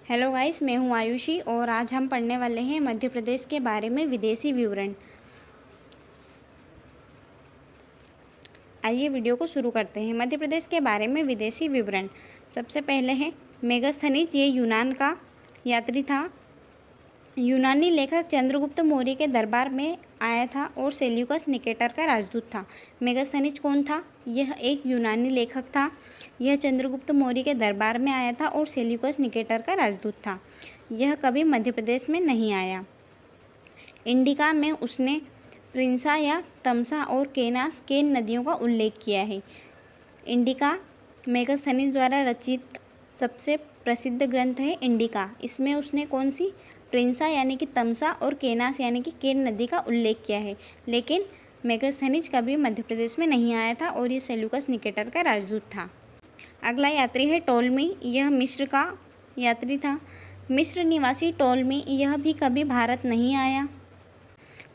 Hello guys, मैं हूं आयुषी और आज हम पढ़ने वाले हैं मध्य प्रदेश के बारे में विदेशी विवरण। आइए वीडियो को शुरू करते हैं। मध्य प्रदेश के बारे में विदेशी विवरण। सबसे पहले है मेगस्थनीज। ये यूनान का यात्री था। यूनानी लेखक चंद्रगुप्त मौर्य के दरबार में आया था और सेल्यूकस निकेटर का राजदूत था। मेगस्थनीज कौन था? यह एक यूनानी लेखक था। यह चंद्रगुप्त मौर्य के दरबार में आया था और सेल्यूकस निकेटर का राजदूत था। यह कभी मध्य प्रदेश में नहीं आया। इंडिका में उसने प्रिंसा या तमसा और केनास केन नदियों का उल्लेख किया है। इंडिका मेगस्थनीज द्वारा रचित सबसे प्रसिद्ध ग्रंथ है इंडिका। इसमें उसने कौन सी प्रिंसा यानी कि तमसा और केनास यानी कि केन नदी का उल्लेख किया है। लेकिन मेगस्थनीज कभी मध्य प्रदेश में नहीं आया था और ये सेल्यूकस निकेटर का राजदूत था। अगला यात्री है टोलमी। यह मिस्र का यात्री था। मिस्र निवासी टोलमी यह भी कभी भारत नहीं आया।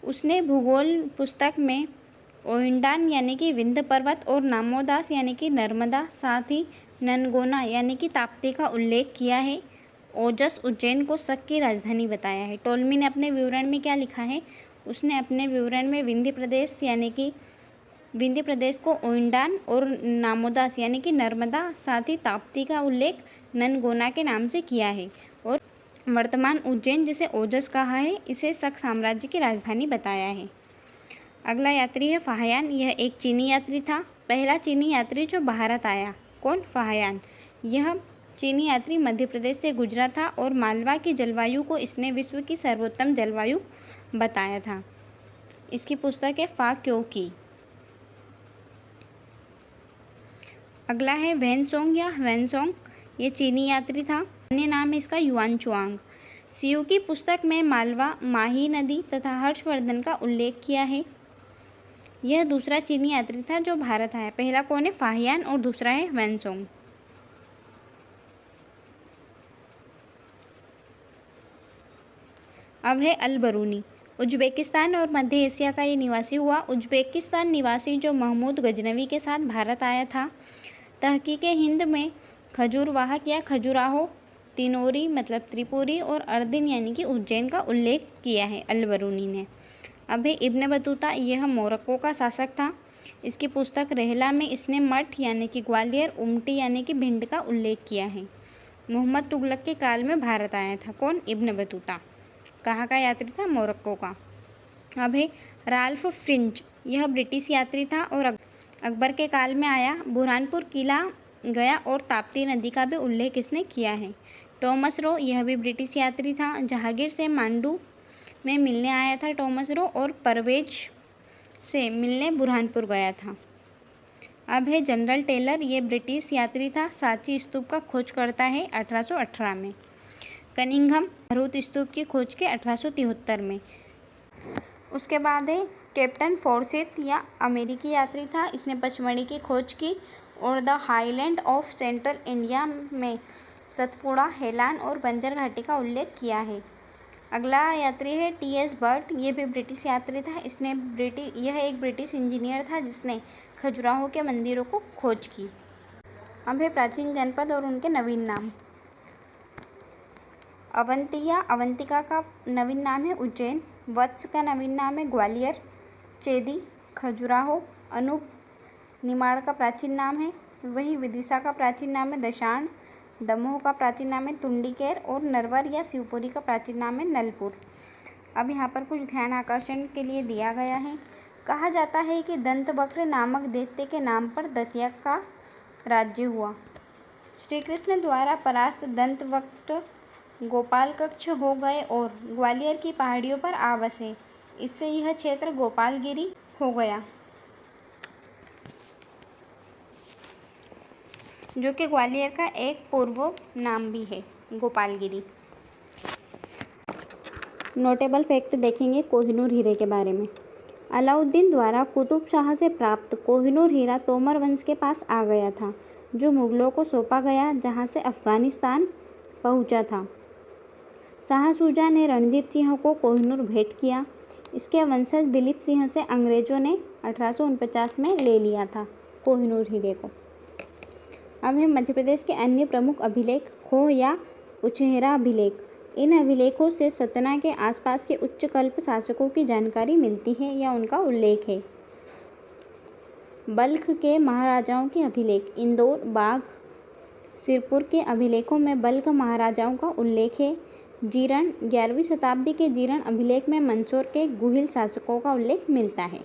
उसने भूगोल पुस्तक में ओइंडान यानी कि विंध्य पर्वत और नामोदास यानी कि नर्मदा, साथ ही ननगोना यानी कि ताप्ती का उल्लेख किया है। ओजस उज्जैन को शक की राजधानी बताया है। टोलमी ने अपने विवरण में क्या लिखा है? उसने अपने विवरण में विंध्य प्रदेश यानी कि विंध्य प्रदेश को ओइंडान और नामोदास यानी कि नर्मदा, साथ ही ताप्ती का उल्लेख ननगोना के नाम से किया है और वर्तमान उज्जैन जिसे ओजस कहा है इसे शक साम्राज्य की राजधानी बताया है। अगला यात्री है फाहयान। यह एक चीनी यात्री था। पहला चीनी यात्री जो भारत आया। कौन? फाहयान। यह चीनी यात्री मध्य प्रदेश से गुजरा था और मालवा की जलवायु को इसने विश्व की सर्वोत्तम जलवायु बताया था। इसकी पुस्तक है फा क्यों की। अगला है वैनसोंग या वैनसोंग। ये चीनी यात्री था। अन्य नाम है इसका युआनचुआंग। सीयू की पुस्तक में मालवा, माही नदी तथा हर्षवर्धन का उल्लेख किया है। यह दूसरा चीनी यात्री था जो भारत आया। पहला कौन है? फाहियान और दूसरा है वैनसोंग। अब है अल बरूनी। उज्बेकिस्तान और मध्य एशिया का ये निवासी हुआ। उज्बेकिस्तान निवासी जो महमूद गजनवी के साथ भारत आया था। तहकीक हिंद में खजूरवाहक या खजुराहो, तिनोरी मतलब त्रिपुरी और अर्दिन यानी कि उज्जैन का उल्लेख किया है अल बरूनी ने। अब है इब्न बतूता। यह मोरक्को का शासक था। इसकी पुस्तक रहला में इसने मठ यानी कि ग्वालियर, उमटी यानी कि भिंड का उल्लेख किया है। मोहम्मद तुगलक के काल में भारत आया था। कौन? Ibn Battuta. कहाँ का यात्री था? मोरक्को का। अब है राल्फ फ्रिंच। यह ब्रिटिश यात्री था और अकबर के काल में आया। बुरहानपुर किला गया और ताप्ती नदी का भी उल्लेख इसने किया है। Thomas Roe. यह भी ब्रिटिश यात्री था। जहांगीर से मांडू में मिलने आया था टॉमस रो और परवेज से मिलने बुरहानपुर गया था। अब है जनरल टेलर। ये ब्रिटिश यात्री था। सांची स्तूप का खोज करता है 1818 में। कनिंघम भरूच स्तूप की खोज के 1873 में। उसके बाद है कैप्टन फोर्सिथ। या अमेरिकी यात्री था। इसने पचमढ़ी की खोज की और the highland of central India में सतपुड़ा, हेलान और बंजर घाटी का उल्लेख किया है। अगला यात्री है टी.एस. बर्ट। ये भी ब्रिटिश यात्री था। यह एक ब्रिटिश इंजीनियर था जिसने खजुराहो के मंदिरों को खोज की। अब है प्राचीन जनपद और उनके नवीन नाम। अवंती या अवंतिका का नवीन नाम है उज्जैन। वत्स का नवीन नाम है ग्वालियर। चेदी, खजुराहो, अनूप निमाड़ का प्राचीन नाम है। वही विदिशा का प्राचीन नाम है दशाण। दमोह का प्राचीन नाम है तुंडीकेर और नरवर या शिवपुरी का प्राचीन नाम है नलपुर। अब यहाँ पर कुछ ध्यान आकर्षण के लिए दिया गया है। कहा जाता है कि दंतवक्र नामक दैत्य के नाम पर दतिया का राज्य हुआ। श्री कृष्ण द्वारा परास्त दंतवक्र गोपाल कक्ष हो गए और ग्वालियर की पहाड़ियों पर आ बसे। इससे यह क्षेत्र गोपालगिरी हो गया, जो कि ग्वालियर का एक पूर्व नाम भी है, गोपालगिरी। नोटेबल फैक्ट देखेंगे कोहिनूर हीरे के बारे में। अलाउद्दीन द्वारा कुतुब शाह से प्राप्त कोहिनूर हीरा तोमर वंश के पास आ गया था, जो मुगलों को सौंपा गया, जहां से अफगानिस्तान पहुंचा था। शाह शुजा ने रणजीत सिंह को कोहिनूर भेंट किया। इसके वंशज दिलीप सिंह से अंग्रेजों ने 1849 में ले लिया था कोहिनूर हीरे को। अब है मध्य प्रदेश के अन्य प्रमुख अभिलेख। खोह या उचेहरा अभिलेख। इन अभिलेखों से सतना के आसपास के उच्च कल्प शासकों की जानकारी मिलती है या उनका उल्लेख है। बल्ख के महाराजाओं के अभिलेख। इंदौर, बाघ, सिरपुर के अभिलेखों में बल्ख महाराजाओं का उल्लेख है। जीरण, 11वीं शताब्दी के जीरण अभिलेख में मंदसौर के गुहिल शासकों का उल्लेख मिलता है।